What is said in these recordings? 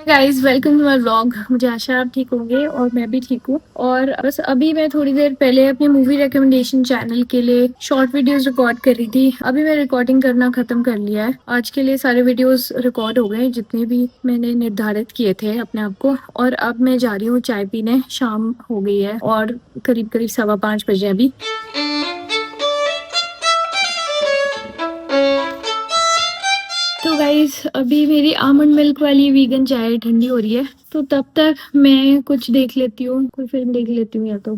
Guys welcome to my vlog. मुझे आशा है आप ठीक होंगे और मैं भी ठीक हूँ। और बस अभी मैं थोड़ी देर पहले अपने मूवी रिकमेंडेशन चैनल के लिए शॉर्ट वीडियोस रिकॉर्ड कर रही थी। अभी मैं रिकॉर्डिंग करना खत्म कर लिया है। आज के लिए सारे वीडियोस रिकॉर्ड हो गए जितने भी मैंने निर्धारित किए थे अपने आप को। और अब मैं जा रही हूँ चाय पीने। शाम हो गई है और करीब करीब 5:15 बजे अभी। तो गाइस अभी मेरी आमंड मिल्क वाली वीगन चाय ठंडी हो रही है, तो तब तक मैं कुछ देख लेती हूँ, कोई फिल्म देख लेती हूँ या तो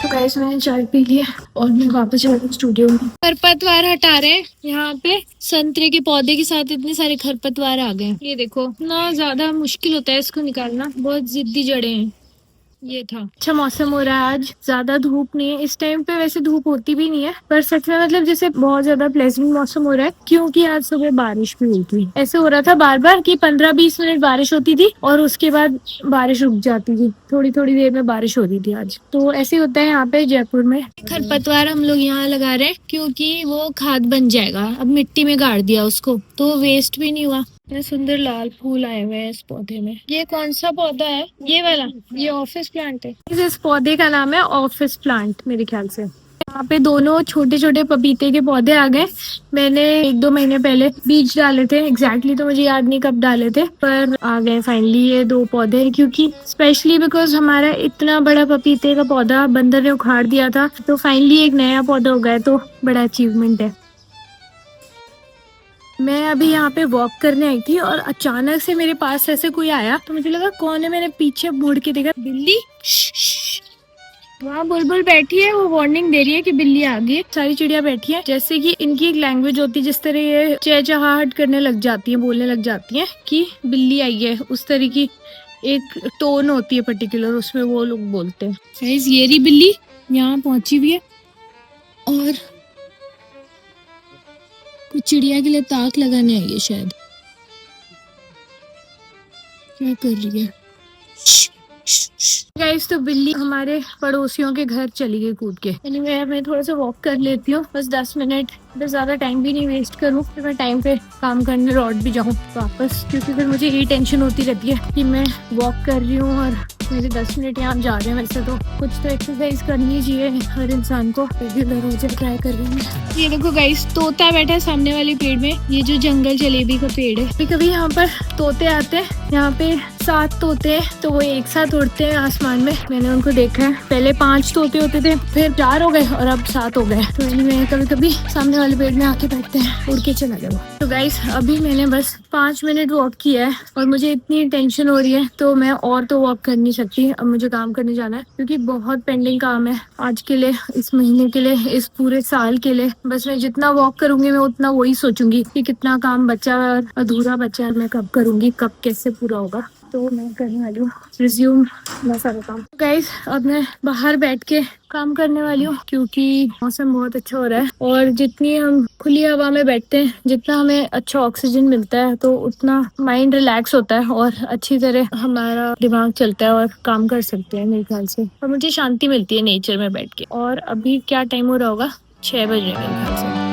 गाइस मैंने चाय पी ली है और मैं वापस जा रही हूँ स्टूडियो में। खरपतवार हटा रहे हैं यहाँ पे। संतरे के पौधे के साथ इतने सारे खरपतवार आ गए। ये देखो ना, ज्यादा मुश्किल होता है इसको निकालना, बहुत जिद्दी जड़ें हैं। ये था। अच्छा मौसम हो रहा है आज, ज्यादा धूप नहीं है इस टाइम पे। वैसे धूप होती भी नहीं है, पर सच में मतलब जैसे बहुत ज्यादा प्लेजेंट मौसम हो रहा है, क्योंकि आज सुबह बारिश भी हुई थी। ऐसे हो रहा था बार बार कि 15-20 मिनट बारिश होती थी और उसके बाद बारिश रुक जाती थी। थोड़ी थोड़ी देर में बारिश हो रही थी आज। तो ऐसे ही होता है यहाँ पे जयपुर में। खरपतवार हम लोग यहाँ लगा रहे हैं क्योंकि वो खाद बन जाएगा। अब मिट्टी में गाड़ दिया उसको तो वेस्ट भी नहीं हुआ। इतने सुंदर लाल फूल आए हुए हैं इस पौधे में। ये कौन सा पौधा है? ये वाला, ये ऑफिस प्लांट है। इस पौधे का नाम है ऑफिस प्लांट मेरे ख्याल से। यहाँ पे दोनों छोटे छोटे पपीते के पौधे आ गए। मैंने 1-2 महीने पहले बीज डाले थे। एग्जैक्टली तो मुझे याद नहीं कब डाले थे, पर आ गए फाइनली ये 2 पौधे। क्योंकि स्पेशली बिकॉज हमारा इतना बड़ा पपीते का पौधा बंदर ने उखाड़ दिया था, तो फाइनली एक नया पौधा हो गया, तो बड़ा अचीवमेंट है। मैं अभी यहाँ पे वॉक करने आई थी और अचानक से मेरे पास ऐसे कोई आया, तो मुझे लगा कौन है। मैंने पीछे मुड़ के देखा, बिल्ली। वहाँ बुलबुल बैठी है, वो वार्निंग दे रही है कि बिल्ली आ गई। सारी चिड़िया बैठी है। जैसे कि इनकी एक लैंग्वेज होती है, जिस तरह ये चहचहाहट करने लग जाती है, बोलने लग जाती है कि बिल्ली आई है, उस तरह की एक टोन होती है पर्टिकुलर, उसमें वो लोग बोलते हैं। ये रही बिल्ली, यहाँ पहुंची हुई है और कुछ चिड़िया के लिए ताक लगाने आई है शायद। क्या कर रही है? गाइस तो बिल्ली हमारे पड़ोसियों के घर चली गई कूद के। एनीवे मैं थोड़ा सा वॉक कर लेती हूँ, बस 10 मिनट। बस ज्यादा टाइम भी नहीं वेस्ट करूँ, फिर मैं टाइम पे काम करने लौट भी जाऊँ वापस। क्योंकि फिर मुझे यही टेंशन होती रहती है कि मैं वॉक कर रही हूँ और मेरे 10 मिनट यहाँ जा रहे हैं। वैसे तो कुछ तो एक्सरसाइज करनी चाहिए हर इंसान को, रेगुलर रोज ट्राई कर रही हूँ। ये देखो गाइस, तोता बैठा है सामने वाले पेड़ में। ये जो जंगल जलेबी का पेड़ है, कभी यहाँ पर तोते आते हैं। यहाँ पे 7 तोते हैं, तो वो एक साथ उड़ते हैं आसमान में। मैंने उनको देखा है। पहले 5 तोते होते थे, फिर 4 हो गए और अब 7 हो गए। तो मैं कभी कभी सामने वाले पेड़ में आके बैठते हैं, उड़ के चला गया। तो गाइस अभी मैंने बस 5 मिनट वॉक किया है और मुझे इतनी टेंशन हो रही है, तो मैं और तो वॉक कर नहीं सकती। अब मुझे काम करने जाना है क्योंकि बहुत पेंडिंग काम है आज के लिए, इस महीने के लिए, इस पूरे साल के लिए। बस मैं जितना वॉक करूंगी मैं उतना वही सोचूंगी कि कितना काम बचा है और अधूरा बचा है, मैं कब करूंगी, कब कैसे पूरा होगा। तो मैं करने वाली हूँ रिज्यूम मैं सारा काम। गाइस अब मैं बाहर बैठ के काम करने वाली हूँ क्योंकि मौसम बहुत अच्छा हो रहा है। और जितनी हम खुली हवा में बैठते हैं, जितना हमें अच्छा ऑक्सीजन मिलता है, तो उतना माइंड रिलैक्स होता है और अच्छी तरह हमारा दिमाग चलता है और काम कर सकते हैं मेरे ख्याल से। और मुझे शांति मिलती है नेचर में बैठ के। और अभी क्या टाइम हो रहा होगा? 6 बज रहे मेरे ख्याल से।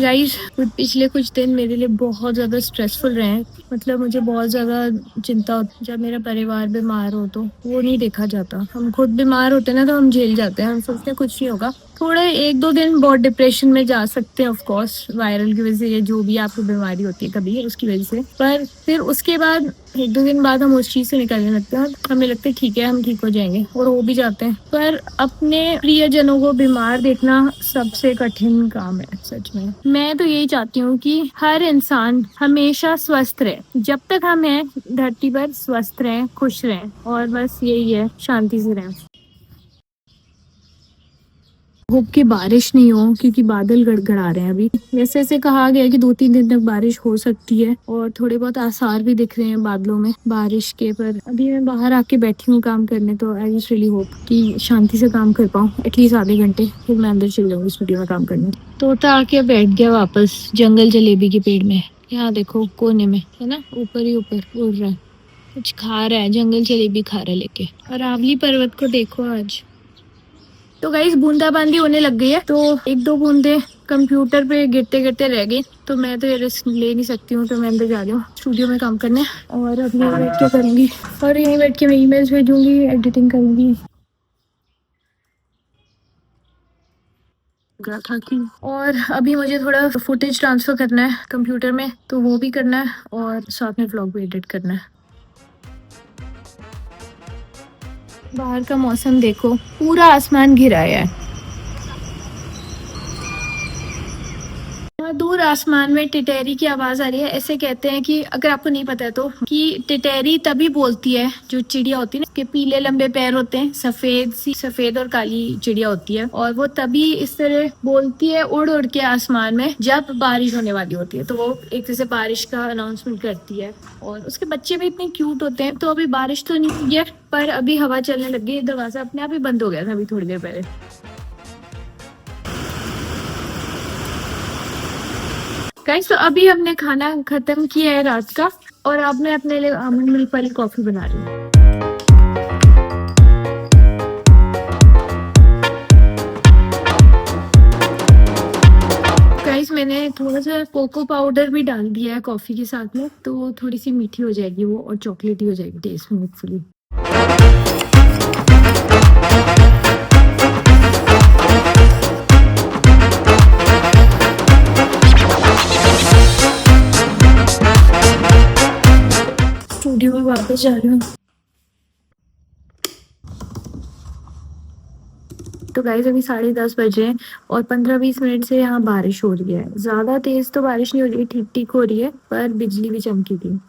गाइस पिछले कुछ दिन मेरे लिए बहुत ज्यादा स्ट्रेसफुल रहे हैं। मतलब मुझे बहुत ज्यादा चिंता होती। जब मेरा परिवार बीमार हो तो वो नहीं देखा जाता। हम खुद बीमार होते ना तो हम झेल जाते हैं, हम सोचते हैं कुछ नहीं होगा। थोड़े 1-2 दिन बहुत डिप्रेशन में जा सकते हैं, ऑफ कोर्स वायरल की वजह से, या जो भी आपको बीमारी होती है कभी उसकी वजह से। पर फिर उसके बाद 1-2 दिन बाद हम उस चीज से निकलने लगते हैं और हमें लगता है ठीक है हम ठीक हो जाएंगे, और हो भी जाते हैं। पर अपने प्रियजनों को बीमार देखना सबसे कठिन काम है सच में। मैं तो यही चाहती हूँ कि हर इंसान हमेशा स्वस्थ रहे। जब तक हम हैं धरती पर, स्वस्थ रहें, खुश रहें, और बस यही है, शांति से रहें। होप कि बारिश नहीं हो क्योंकि बादल गड़गड़ा रहे हैं अभी। जैसे ऐसे कहा गया है कि 2-3 दिन तक बारिश हो सकती है और थोड़े बहुत आसार भी दिख रहे हैं बादलों में बारिश के। पर अभी मैं बाहर आके बैठी हूँ काम करने, तो आई जस्ट रियली होप कि शांति से काम कर पाऊँ एटलीस्ट आधे घंटे, फिर मैं अंदर चल जाऊंगी स्टूडियो में काम करने। तोता आके बैठ गया वापस जंगल जलेबी के पेड़ में। यहाँ देखो कोने में है ना, ऊपर ही ऊपर उड़ रहा है, कुछ खा रहा है, जंगल जलेबी खा रहा है लेके। और आंवली पर्वत को देखो आज। तो गाइस बूंदाबांदी होने लग गई है, तो एक दो बूंदे कंप्यूटर पे गिरते गिरते रह गई, तो मैं तो ये रिस्क ले नहीं सकती हूँ, तो मैं अंदर जा रही हूँ स्टूडियो में काम करने, और अब यहीं बैठ के करूँगी, और यहीं बैठ के मैं ईमेल्स भेजूंगी, एडिटिंग करूँगी। था कि और अभी मुझे थोड़ा फुटेज ट्रांसफर करना है कंप्यूटर में, तो वो भी करना है, और साथ में व्लॉग भी एडिट करना है। बाहर का मौसम देखो, पूरा आसमान घिरा है। वहाँ दूर आसमान में टिटेरी की आवाज आ रही है। ऐसे कहते हैं कि, अगर आपको नहीं पता है तो, कि टिटेरी तभी बोलती है, जो चिड़िया होती है ना, के पीले लंबे पैर होते हैं, सफेद और काली चिड़िया होती है, और वो तभी इस तरह बोलती है उड़ उड़ के आसमान में, जब बारिश होने वाली होती है, तो वो एक तरह से बारिश का अनाउंसमेंट करती है। और उसके बच्चे भी इतने क्यूट होते हैं। तो अभी बारिश तो नहीं हुई है, पर अभी हवा चलने लग गई, दरवाजा अपने आप ही बंद हो गया था अभी थोड़ी देर पहले। गाइस, तो अभी हमने खाना खत्म किया है रात का, और अब मैं अपने लिए आमंड मिल्क वाली कॉफी बना रही हूँ। गाइस, मैंने थोड़ा सा कोको पाउडर भी डाल दिया है कॉफी के साथ में, तो थोड़ी सी मीठी हो जाएगी वो, और चॉकलेटी हो जाएगी टेस्ट में होपफुली। स्टूडियो में वापस जा रही हूँ। तो गाइस, अभी 10:30 बजे हैं, और 15-20 मिनट से यहाँ बारिश हो रही है। ज्यादा तेज तो बारिश नहीं हो रही है, ठीक ठीक हो रही है, पर बिजली भी चमकी थी।